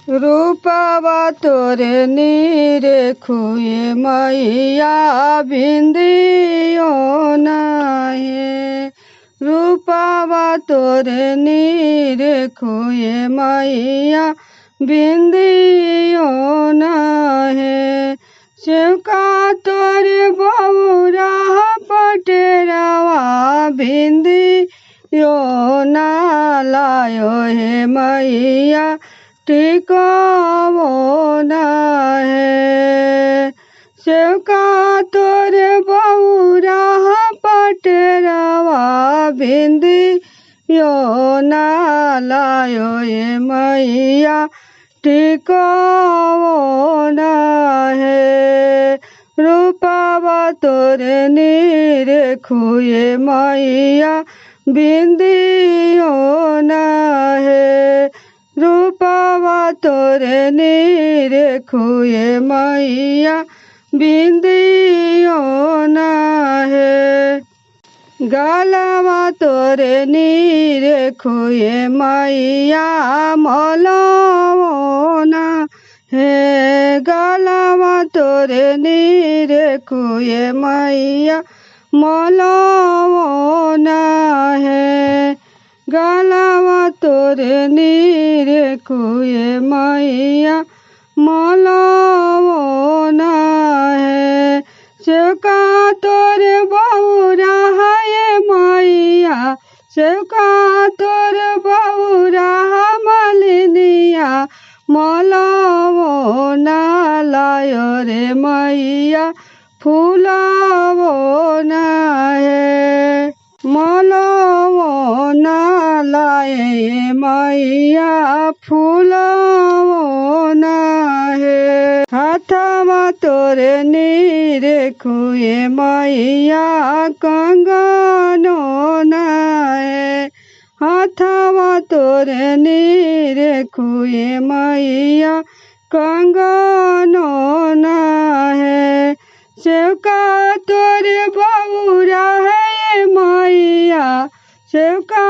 रूपावा तोरे नीरे खुए मैया बिंदियो नाहे। रूपावा तोरे नीरे खुए मैया बिंदियो नाहे। सेवका तोरे बौरा पटेरावा बिंदियो ना लायो हे मैया टिकावो नाहे। सेवका तोरे बौरा पटेरावा बिंदियो ना लायो हे मैया टिकावो नाहे। रूपावा तोरे नीरे खुए मैया बिंदियो नाहे। रूपावा तोरे नीरे खुए मैया बिंदियो नाहे। गलावा तोरे नीरे खुए मैया मलावो नाहे। गलावा तोरे नीरे खुए मैया मलावो नाहे। गलावा तोरे नीरे खुए मैया मलावो नाहे। सेवका तोरे बौरा है मैया। सेवका तोरे बौरा मलिनिया मलावो ना लायो रे मैया फुलावो नाहे। मलावो ना लाए मैया फुलावो नाहे। हाथावा तोरे नीरे खुए मैया कंगनो नाहे। हाथावा तोरे नीरे खुए मैया कंगनो नाहे। सेवका तोरे बौरा है मैया। सेवका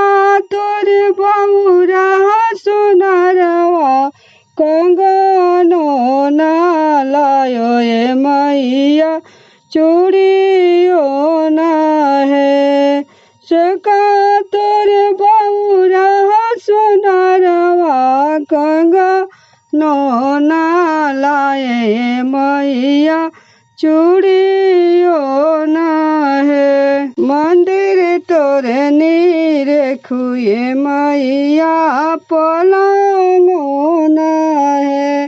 तोरे बौरा सोनारवा कंगनो ना लायो ए मैया चूड़ियो नाहे। सेवका तोरे बौरा सोनारवा कंगनो ना लाए मैया चूड़ियो नाहे। मंदिर तोरे नीरे खुए मैया पलंगो नाहे।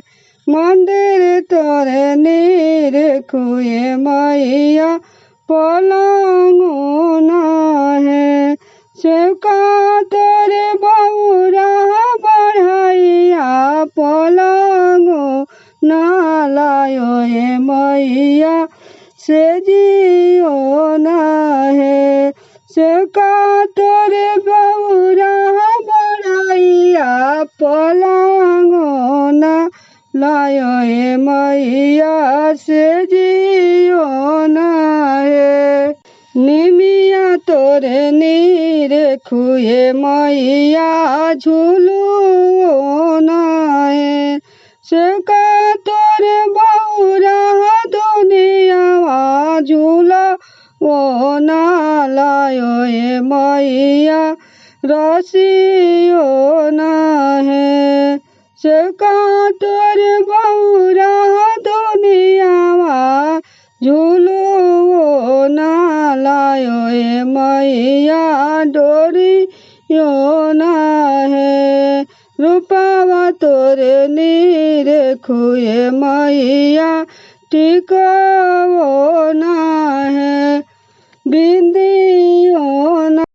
मंदिर तोरे नीरे खुए मैया पलंगो नाहे। सेवका तोरे बौरा बढ़ैया पलंगो ना लायो हे मैया से जियो नाहे। सेवका तोरे बौरा बढ़ैया पलंगो ना लायो हे मैया से जियो नाहे। निमिया तोरे नीरे खुए मैया झूलुओ नाहे। सेवका तोरे बौरा दुनियावा झूला वो ना लायो हे मैया रसियो नाहे। सेवका तोरे बौरा दुनियावा झूलुओ ना लायो हे मैया डोरियो नाहे। रूपावा तोरे नीरे खुए मैया टिकावो